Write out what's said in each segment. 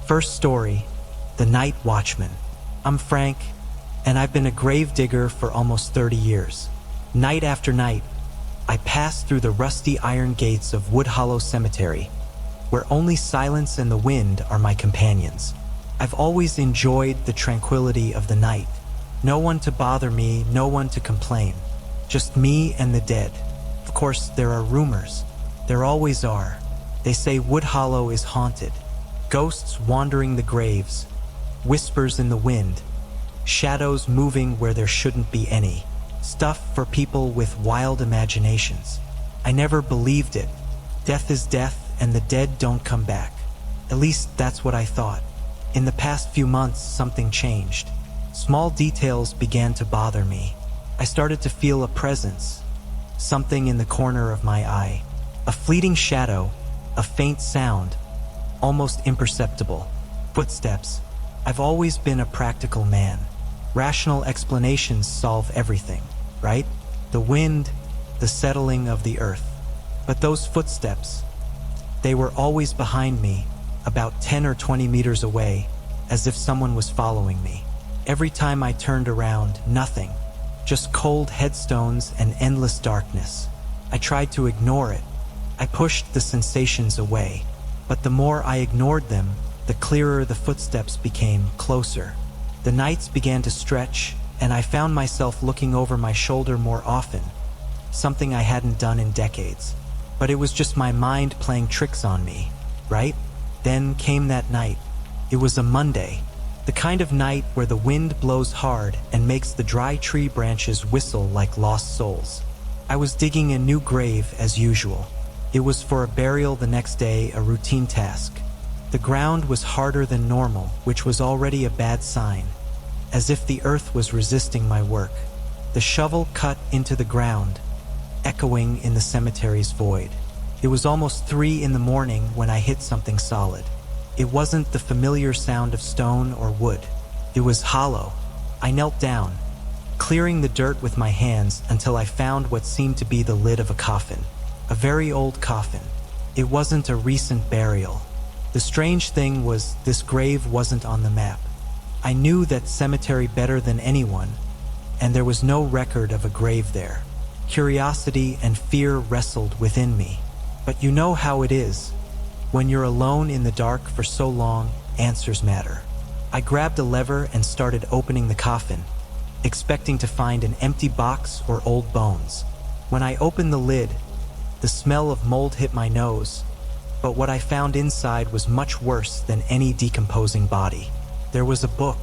First story, The Night Watchman. I'm Frank, and I've been a grave digger for almost 30 years. Night after night, I pass through the rusty iron gates of Wood Hollow Cemetery, where only silence and the wind are my companions. I've always enjoyed the tranquility of the night. No one to bother me, no one to complain. Just me and the dead. Of course, there are rumors. There always are. They say Wood Hollow is haunted. Ghosts wandering the graves, whispers in the wind, shadows moving where there shouldn't be any. Stuff for people with wild imaginations. I never believed it. Death is death and the dead don't come back. At least that's what I thought. In the past few months, something changed. Small details began to bother me. I started to feel a presence, something in the corner of my eye. A fleeting shadow, a faint sound, almost imperceptible. Footsteps. I've always been a practical man. Rational explanations solve everything, right? The wind, the settling of the earth. But those footsteps, they were always behind me, about 10 or 20 meters away, as if someone was following me. Every time I turned around, nothing. Just cold headstones and endless darkness. I tried to ignore it. I pushed the sensations away. But the more I ignored them, the clearer the footsteps became, closer. The nights began to stretch, and I found myself looking over my shoulder more often, something I hadn't done in decades. But it was just my mind playing tricks on me, right? Then came that night. It was a Monday, the kind of night where the wind blows hard and makes the dry tree branches whistle like lost souls. I was digging a new grave as usual. It was for a burial the next day, a routine task. The ground was harder than normal, which was already a bad sign, as if the earth was resisting my work. The shovel cut into the ground, echoing in the cemetery's void. It was almost 3 in the morning when I hit something solid. It wasn't the familiar sound of stone or wood. It was hollow. I knelt down, clearing the dirt with my hands until I found what seemed to be the lid of a coffin. A very old coffin. It wasn't a recent burial. The strange thing was, this grave wasn't on the map. I knew that cemetery better than anyone, and there was no record of a grave there. Curiosity and fear wrestled within me. But you know how it is. When you're alone in the dark for so long, answers matter. I grabbed a lever and started opening the coffin, expecting to find an empty box or old bones. When I opened the lid, the smell of mold hit my nose, but what I found inside was much worse than any decomposing body. There was a book,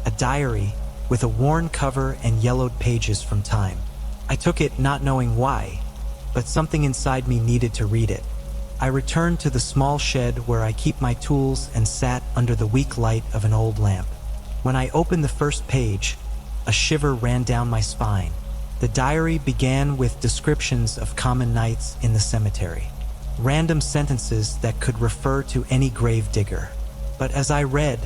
a diary, with a worn cover and yellowed pages from time. I took it not knowing why, but something inside me needed to read it. I returned to the small shed where I keep my tools and sat under the weak light of an old lamp. When I opened the first page, a shiver ran down my spine. The diary began with descriptions of common nights in the cemetery. Random sentences that could refer to any grave digger. But as I read,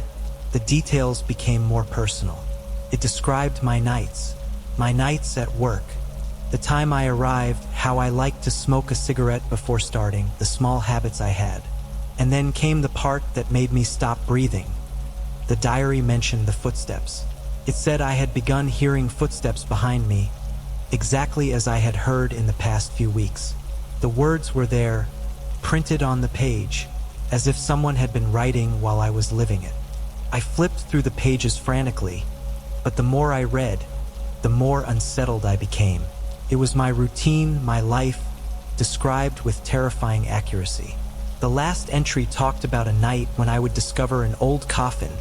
the details became more personal. It described my nights at work, the time I arrived, how I liked to smoke a cigarette before starting, the small habits I had. And then came the part that made me stop breathing. The diary mentioned the footsteps. It said I had begun hearing footsteps behind me, exactly as I had heard in the past few weeks. The words were there, printed on the page, as if someone had been writing while I was living it. I flipped through the pages frantically, but the more I read, the more unsettled I became. It was my routine, my life, described with terrifying accuracy. The last entry talked about a night when I would discover an old coffin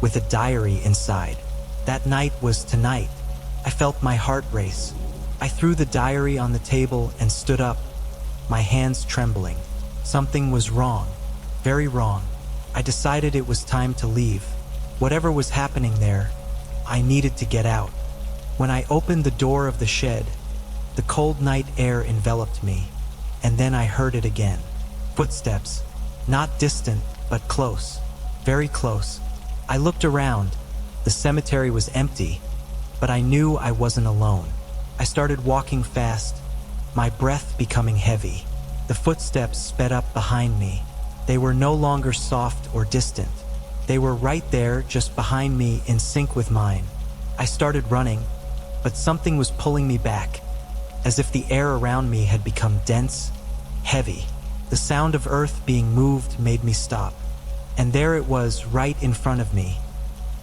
with a diary inside. That night was tonight. I felt my heart race. I threw the diary on the table and stood up, my hands trembling. Something was wrong, very wrong. I decided it was time to leave. Whatever was happening there, I needed to get out. When I opened the door of the shed, the cold night air enveloped me, and then I heard it again. Footsteps, not distant, but close, very close. I looked around. The cemetery was empty, but I knew I wasn't alone. I started walking fast, my breath becoming heavy. The footsteps sped up behind me. They were no longer soft or distant. They were right there, just behind me, in sync with mine. I started running, but something was pulling me back, as if the air around me had become dense, heavy. The sound of earth being moved made me stop. And there it was, right in front of me.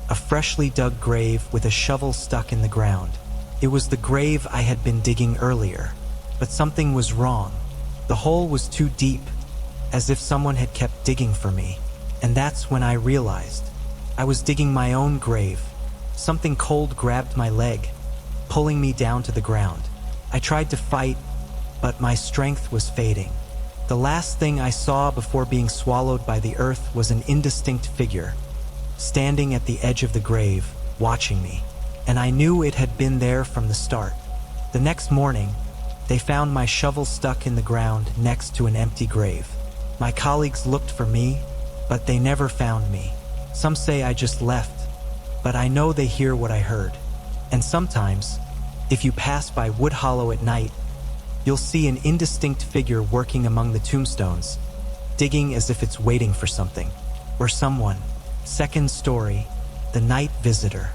A freshly dug grave with a shovel stuck in the ground. It was the grave I had been digging earlier. But something was wrong. The hole was too deep, as if someone had kept digging for me. And that's when I realized I was digging my own grave. Something cold grabbed my leg, pulling me down to the ground. I tried to fight, but my strength was fading. The last thing I saw before being swallowed by the earth was an indistinct figure, standing at the edge of the grave, watching me. And I knew it had been there from the start. The next morning, they found my shovel stuck in the ground next to an empty grave. My colleagues looked for me, but they never found me. Some say I just left, but I know they hear what I heard. And sometimes, if you pass by Wood Hollow at night, you'll see an indistinct figure working among the tombstones, digging as if it's waiting for something or someone. Second story, The Night Visitor.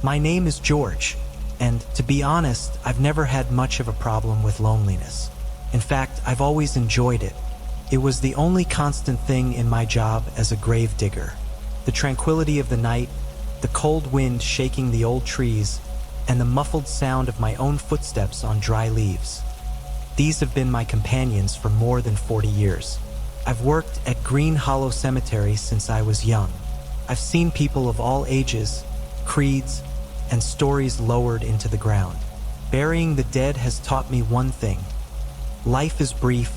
My name is George, and to be honest, I've never had much of a problem with loneliness. In fact, I've always enjoyed it. It was the only constant thing in my job as a grave digger. The tranquility of the night, the cold wind shaking the old trees, and the muffled sound of my own footsteps on dry leaves. These have been my companions for more than 40 years. I've worked at Green Hollow Cemetery since I was young. I've seen people of all ages, creeds, and stories lowered into the ground. Burying the dead has taught me one thing: life is brief,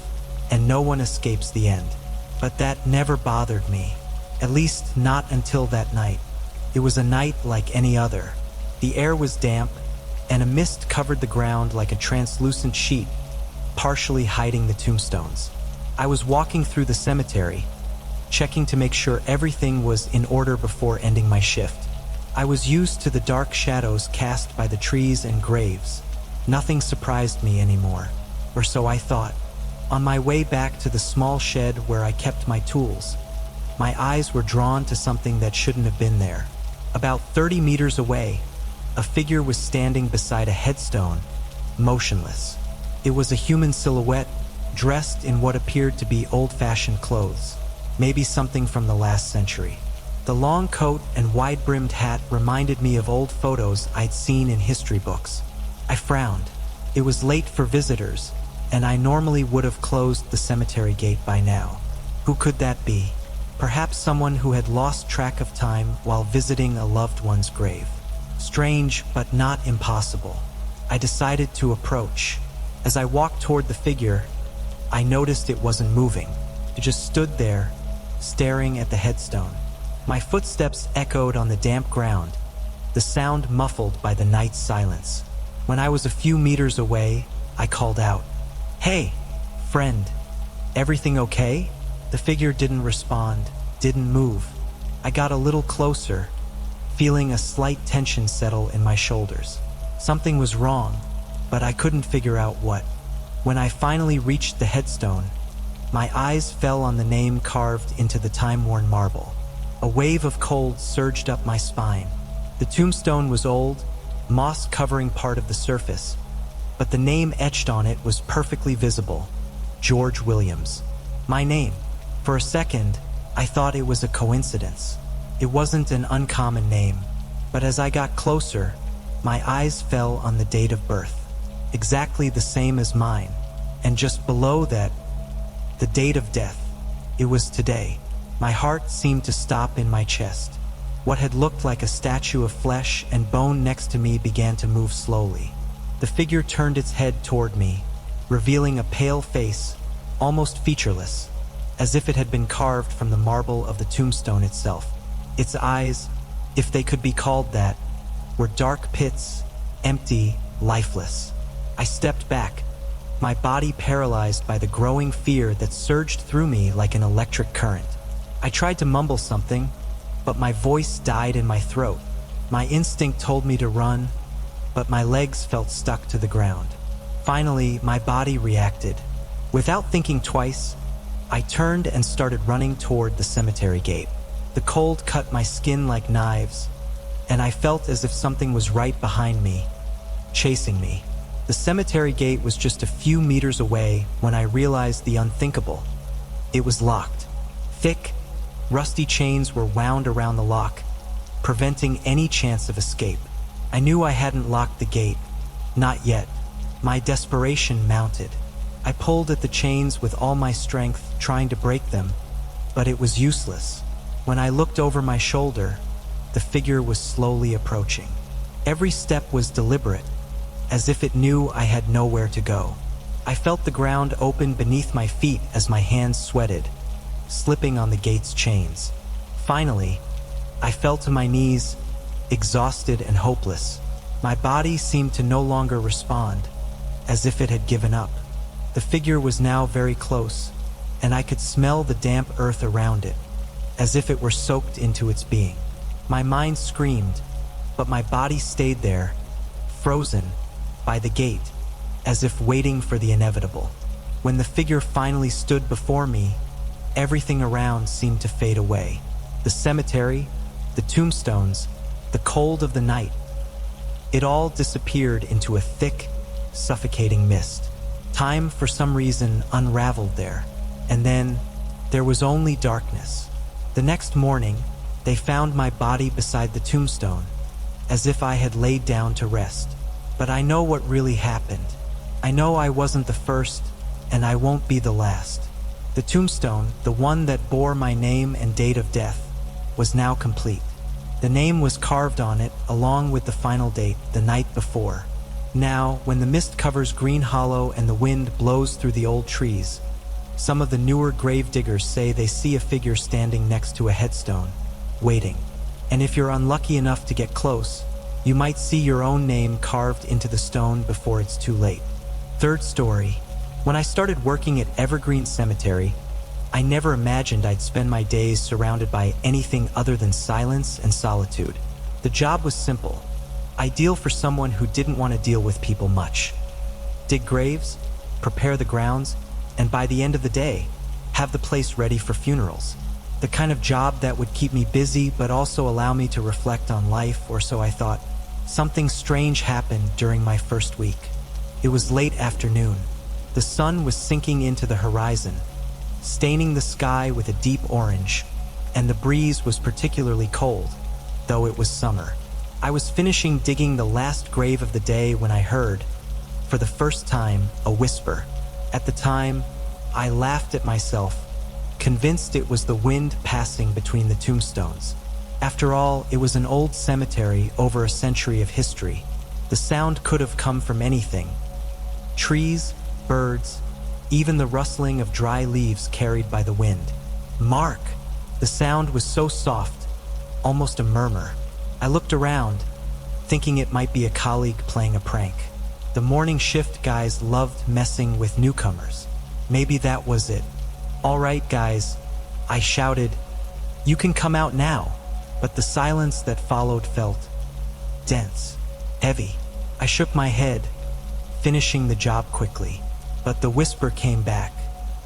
and no one escapes the end. But that never bothered me, at least not until that night. It was a night like any other. The air was damp, and a mist covered the ground like a translucent sheet, partially hiding the tombstones. I was walking through the cemetery, checking to make sure everything was in order before ending my shift. I was used to the dark shadows cast by the trees and graves. Nothing surprised me anymore, or so I thought. On my way back to the small shed where I kept my tools, my eyes were drawn to something that shouldn't have been there. About 30 meters away, a figure was standing beside a headstone, motionless. It was a human silhouette, dressed in what appeared to be old-fashioned clothes, maybe something from the last century. The long coat and wide-brimmed hat reminded me of old photos I'd seen in history books. I frowned. It was late for visitors, and I normally would have closed the cemetery gate by now. Who could that be? Perhaps someone who had lost track of time while visiting a loved one's grave. Strange, but not impossible. I decided to approach. As I walked toward the figure, I noticed it wasn't moving. It just stood there, staring at the headstone. My footsteps echoed on the damp ground, the sound muffled by the night's silence. When I was a few meters away, I called out, "Hey, friend, everything okay?" The figure didn't respond, didn't move. I got a little closer, feeling a slight tension settle in my shoulders. Something was wrong, but I couldn't figure out what. When I finally reached the headstone, my eyes fell on the name carved into the time-worn marble. A wave of cold surged up my spine. The tombstone was old, moss covering part of the surface, but the name etched on it was perfectly visible: George Williams. My name. For a second, I thought it was a coincidence. It wasn't an uncommon name, but as I got closer, my eyes fell on the date of birth. Exactly the same as mine, and just below that, the date of death. It was today. My heart seemed to stop in my chest. What had looked like a statue of flesh and bone next to me began to move slowly. The figure turned its head toward me, revealing a pale face, almost featureless, as if it had been carved from the marble of the tombstone itself. Its eyes, if they could be called that, were dark pits, empty, lifeless. I stepped back, my body paralyzed by the growing fear that surged through me like an electric current. I tried to mumble something, but my voice died in my throat. My instinct told me to run, but my legs felt stuck to the ground. Finally, my body reacted. Without thinking twice, I turned and started running toward the cemetery gate. The cold cut my skin like knives, and I felt as if something was right behind me, chasing me. The cemetery gate was just a few meters away when I realized the unthinkable. It was locked. Thick, rusty chains were wound around the lock, preventing any chance of escape. I knew I hadn't locked the gate. Not yet. My desperation mounted. I pulled at the chains with all my strength, trying to break them, but it was useless. When I looked over my shoulder, the figure was slowly approaching. Every step was deliberate, as if it knew I had nowhere to go. I felt the ground open beneath my feet as my hands sweated, slipping on the gate's chains. Finally, I fell to my knees, exhausted and hopeless. My body seemed to no longer respond, as if it had given up. The figure was now very close, and I could smell the damp earth around it, as if it were soaked into its being. My mind screamed, but my body stayed there, frozen by the gate, as if waiting for the inevitable. When the figure finally stood before me, everything around seemed to fade away. The cemetery, the tombstones, the cold of the night. It all disappeared into a thick, suffocating mist. Time, for some reason, unraveled there, and then there was only darkness. The next morning, they found my body beside the tombstone, as if I had laid down to rest. But I know what really happened. I know I wasn't the first, and I won't be the last. The tombstone, the one that bore my name and date of death, was now complete. The name was carved on it, along with the final date, the night before. Now, when the mist covers Green Hollow and the wind blows through the old trees, some of the newer grave diggers say they see a figure standing next to a headstone, waiting. And if you're unlucky enough to get close, you might see your own name carved into the stone before it's too late. Third story. When I started working at Evergreen Cemetery, I never imagined I'd spend my days surrounded by anything other than silence and solitude. The job was simple, ideal for someone who didn't want to deal with people much. Dig graves, prepare the grounds, and by the end of the day, have the place ready for funerals. The kind of job that would keep me busy but also allow me to reflect on life, or so I thought. Something strange happened during my first week. It was late afternoon. The sun was sinking into the horizon, staining the sky with a deep orange, and the breeze was particularly cold, though it was summer. I was finishing digging the last grave of the day when I heard, for the first time, a whisper. At the time, I laughed at myself, convinced it was the wind passing between the tombstones. After all, it was an old cemetery over a century of history. The sound could have come from anything. Trees, birds, even the rustling of dry leaves carried by the wind. Mark! The sound was so soft, almost a murmur. I looked around, thinking it might be a colleague playing a prank. The morning shift guys loved messing with newcomers. Maybe that was it. "All right, guys," I shouted. "You can come out now." But the silence that followed felt dense, heavy. I shook my head, finishing the job quickly. But the whisper came back.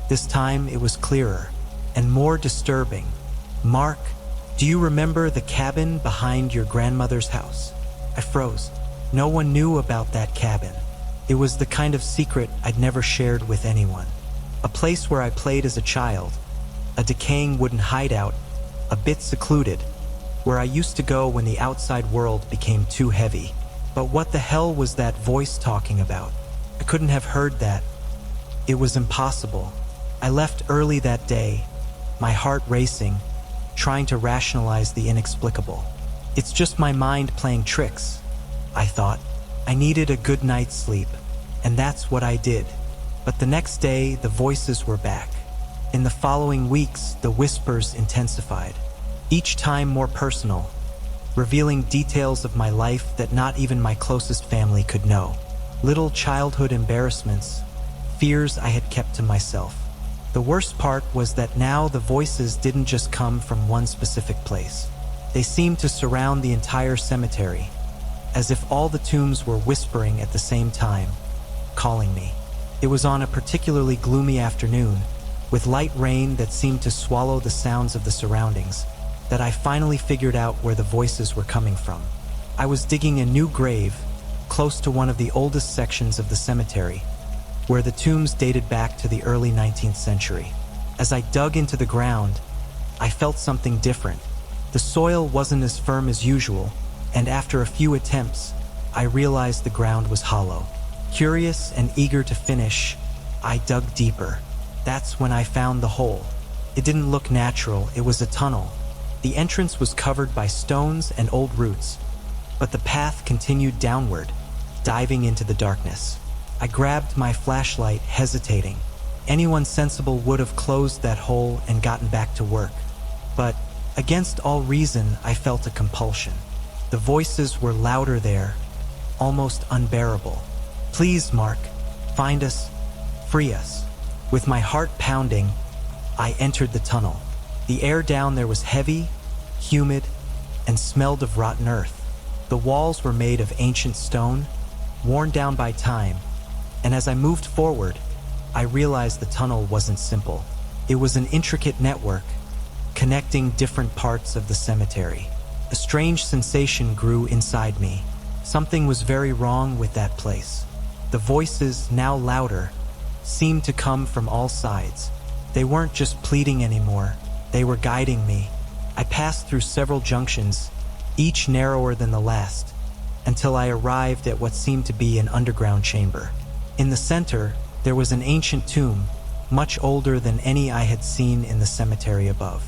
This time it was clearer and more disturbing. "Mark, do you remember the cabin behind your grandmother's house?" I froze. No one knew about that cabin. It was the kind of secret I'd never shared with anyone. A place where I played as a child, a decaying wooden hideout, a bit secluded, where I used to go when the outside world became too heavy. But what the hell was that voice talking about? I couldn't have heard that. It was impossible. I left early that day, my heart racing, trying to rationalize the inexplicable. It's just my mind playing tricks, I thought. I needed a good night's sleep, and that's what I did. But the next day, the voices were back. In the following weeks, the whispers intensified, each time more personal, revealing details of my life that not even my closest family could know. Little childhood embarrassments, fears I had kept to myself. The worst part was that now the voices didn't just come from one specific place. They seemed to surround the entire cemetery, as if all the tombs were whispering at the same time, calling me. It was on a particularly gloomy afternoon, with light rain that seemed to swallow the sounds of the surroundings. that I finally figured out where the voices were coming from. I was digging a new grave close to one of the oldest sections of the cemetery, where the tombs dated back to the early 19th century. As I dug into the ground, I felt something different. The soil wasn't as firm as usual, and after a few attempts, I realized the ground was hollow. Curious and eager to finish, I dug deeper. That's when I found the hole. It didn't look natural, it was a tunnel. The entrance was covered by stones and old roots, but the path continued downward, diving into the darkness. I grabbed my flashlight, hesitating. Anyone sensible would have closed that hole and gotten back to work. But against all reason, I felt a compulsion. The voices were louder there, almost unbearable. "Please, Mark, find us, free us." With my heart pounding, I entered the tunnel. The air down there was heavy, humid, and smelled of rotten earth. The walls were made of ancient stone, worn down by time, and as I moved forward, I realized the tunnel wasn't simple. It was an intricate network, connecting different parts of the cemetery. A strange sensation grew inside me. Something was very wrong with that place. The voices, now louder, seemed to come from all sides. They weren't just pleading anymore, they were guiding me. I passed through several junctions, each narrower than the last, until I arrived at what seemed to be an underground chamber. In the center, there was an ancient tomb, much older than any I had seen in the cemetery above.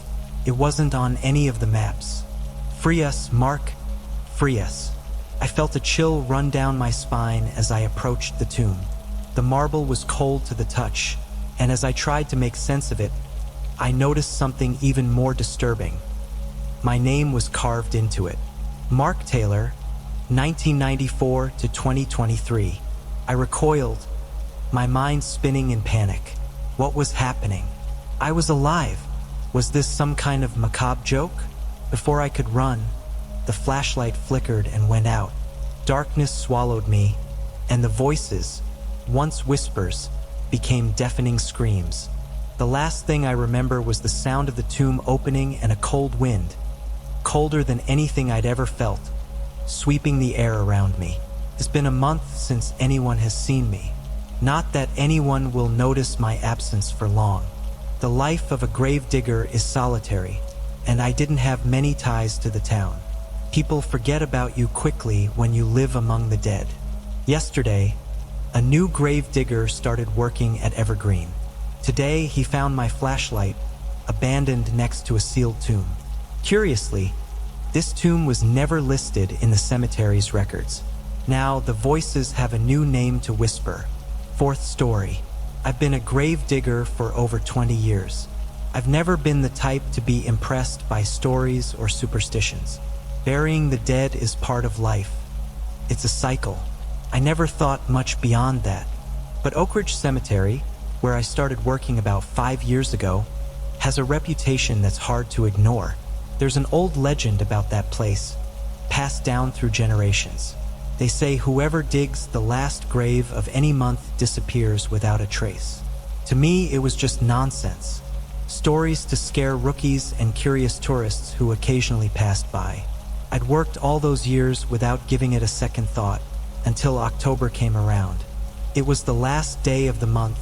It wasn't on any of the maps. "Free us, Mark, free us." I felt a chill run down my spine as I approached the tomb. The marble was cold to the touch, and as I tried to make sense of it, I noticed something even more disturbing. My name was carved into it. Mark Taylor, 1994 to 2023. I recoiled, my mind spinning in panic. What was happening? I was alive. Was this some kind of macabre joke? Before I could run, the flashlight flickered and went out. Darkness swallowed me, and the voices, once whispers, became deafening screams. The last thing I remember was the sound of the tomb opening and a cold wind, colder than anything I'd ever felt, sweeping the air around me. It's been a month since anyone has seen me. Not that anyone will notice my absence for long. The life of a grave digger is solitary, and I didn't have many ties to the town. People forget about you quickly when you live among the dead. Yesterday, a new grave digger started working at Evergreen. Today, he found my flashlight abandoned next to a sealed tomb. Curiously, this tomb was never listed in the cemetery's records. Now, the voices have a new name to whisper. Fourth story. I've been a grave digger for over 20 years. I've never been the type to be impressed by stories or superstitions. Burying the dead is part of life. It's a cycle. I never thought much beyond that. But Oak Ridge Cemetery, where I started working about 5 years ago, has a reputation that's hard to ignore. There's an old legend about that place, passed down through generations. They say whoever digs the last grave of any month disappears without a trace. To me, it was just nonsense. Stories to scare rookies and curious tourists who occasionally passed by. I'd worked all those years without giving it a second thought, until October came around. It was the last day of the month,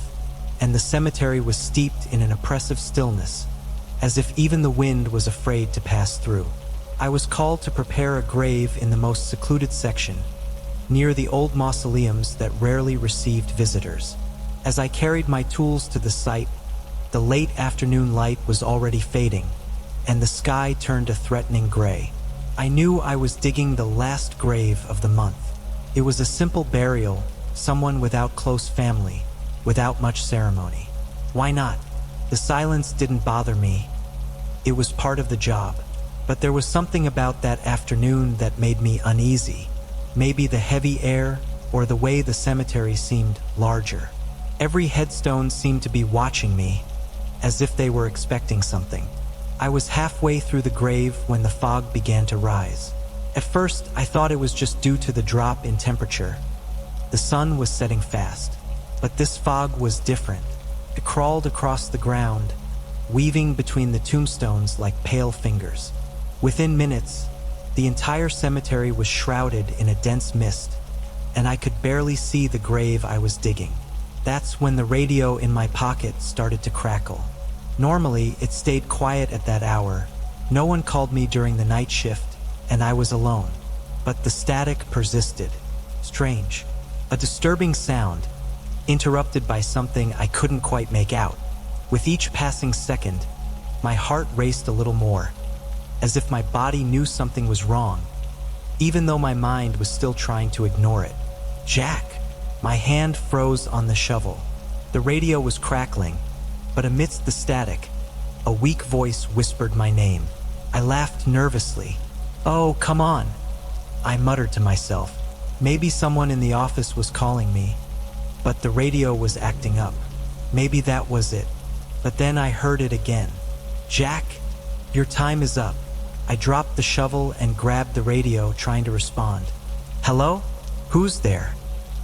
and the cemetery was steeped in an oppressive stillness, as if even the wind was afraid to pass through. I was called to prepare a grave in the most secluded section, near the old mausoleums that rarely received visitors. As I carried my tools to the site, the late afternoon light was already fading, and the sky turned a threatening gray. I knew I was digging the last grave of the month. It was a simple burial, someone without close family, without much ceremony. Why not? The silence didn't bother me. It was part of the job. But there was something about that afternoon that made me uneasy. Maybe the heavy air, or the way the cemetery seemed larger. Every headstone seemed to be watching me, as if they were expecting something. I was halfway through the grave when the fog began to rise. At first, I thought it was just due to the drop in temperature. The sun was setting fast, but this fog was different. It crawled across the ground, weaving between the tombstones like pale fingers. Within minutes, the entire cemetery was shrouded in a dense mist, and I could barely see the grave I was digging. That's when the radio in my pocket started to crackle. Normally, it stayed quiet at that hour. No one called me during the night shift, and I was alone. But the static persisted. Strange. A disturbing sound, interrupted by something I couldn't quite make out. With each passing second, my heart raced a little more, as if my body knew something was wrong, even though my mind was still trying to ignore it. Jack! My hand froze on the shovel. The radio was crackling, but amidst the static, a weak voice whispered my name. I laughed nervously. "Oh, come on," I muttered to myself. Maybe someone in the office was calling me, but the radio was acting up. Maybe that was it. But then I heard it again. "Jack, your time is up." I dropped the shovel and grabbed the radio, trying to respond. "Hello? Who's there?"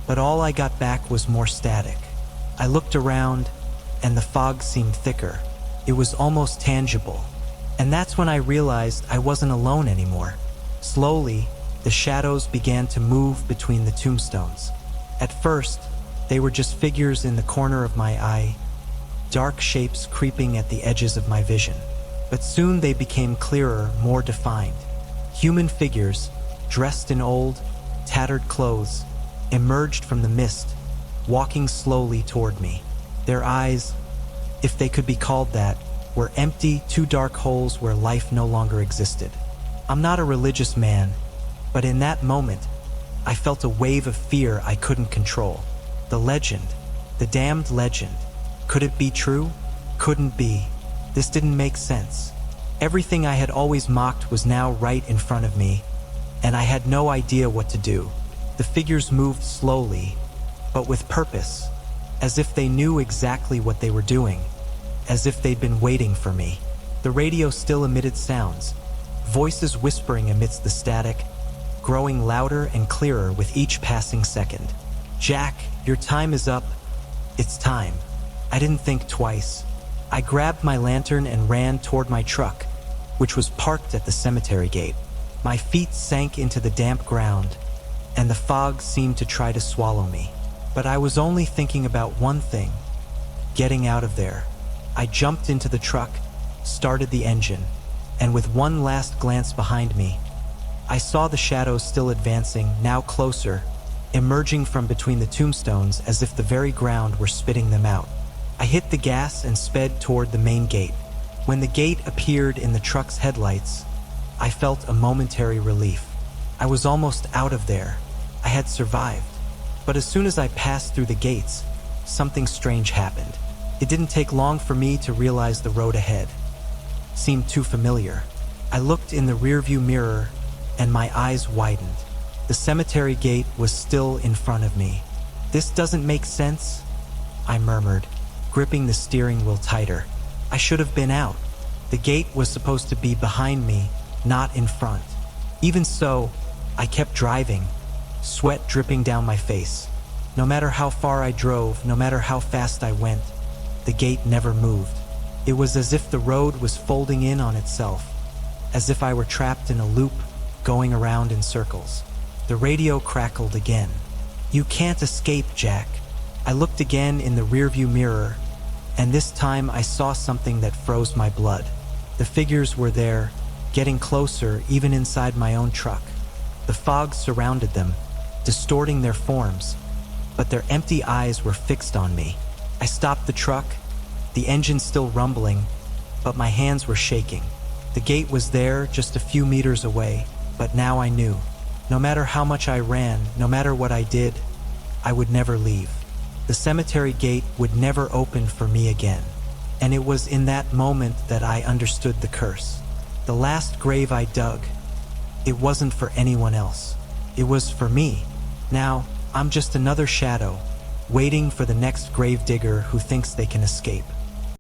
But all I got back was more static. I looked around, and the fog seemed thicker. It was almost tangible. And that's when I realized I wasn't alone anymore. Slowly, the shadows began to move between the tombstones. At first, they were just figures in the corner of my eye, dark shapes creeping at the edges of my vision. But soon they became clearer, more defined. Human figures, dressed in old, tattered clothes, emerged from the mist, walking slowly toward me. Their eyes, if they could be called that, were empty, two dark holes where life no longer existed. I'm not a religious man, but in that moment, I felt a wave of fear I couldn't control. The legend, the damned legend. Could it be true? Couldn't be. This didn't make sense. Everything I had always mocked was now right in front of me, and I had no idea what to do. The figures moved slowly, but with purpose, as if they knew exactly what they were doing, as if they'd been waiting for me. The radio still emitted sounds, voices whispering amidst the static, growing louder and clearer with each passing second. "Jack, your time is up. It's time." I didn't think twice. I grabbed my lantern and ran toward my truck, which was parked at the cemetery gate. My feet sank into the damp ground, and the fog seemed to try to swallow me. But I was only thinking about one thing: getting out of there. I jumped into the truck, started the engine, and with one last glance behind me, I saw the shadows still advancing, now closer, emerging from between the tombstones as if the very ground were spitting them out. I hit the gas and sped toward the main gate. When the gate appeared in the truck's headlights, I felt a momentary relief. I was almost out of there. I had survived. But as soon as I passed through the gates, something strange happened. It didn't take long for me to realize the road ahead seemed too familiar. I looked in the rearview mirror, and my eyes widened. The cemetery gate was still in front of me. "This doesn't make sense," I murmured, gripping the steering wheel tighter. I should have been out. The gate was supposed to be behind me, not in front. Even so, I kept driving, sweat dripping down my face. No matter how far I drove, no matter how fast I went, the gate never moved. It was as if the road was folding in on itself, as if I were trapped in a loop, going around in circles. The radio crackled again. "You can't escape, Jack." I looked again in the rearview mirror, and this time I saw something that froze my blood. The figures were there, getting closer even inside my own truck. The fog surrounded them, distorting their forms, but their empty eyes were fixed on me. I stopped the truck, the engine still rumbling, but my hands were shaking. The gate was there, just a few meters away, but now I knew. No matter how much I ran, no matter what I did, I would never leave. The cemetery gate would never open for me again. And it was in that moment that I understood the curse. The last grave I dug, it wasn't for anyone else. It was for me. Now, I'm just another shadow, waiting for the next grave digger who thinks they can escape.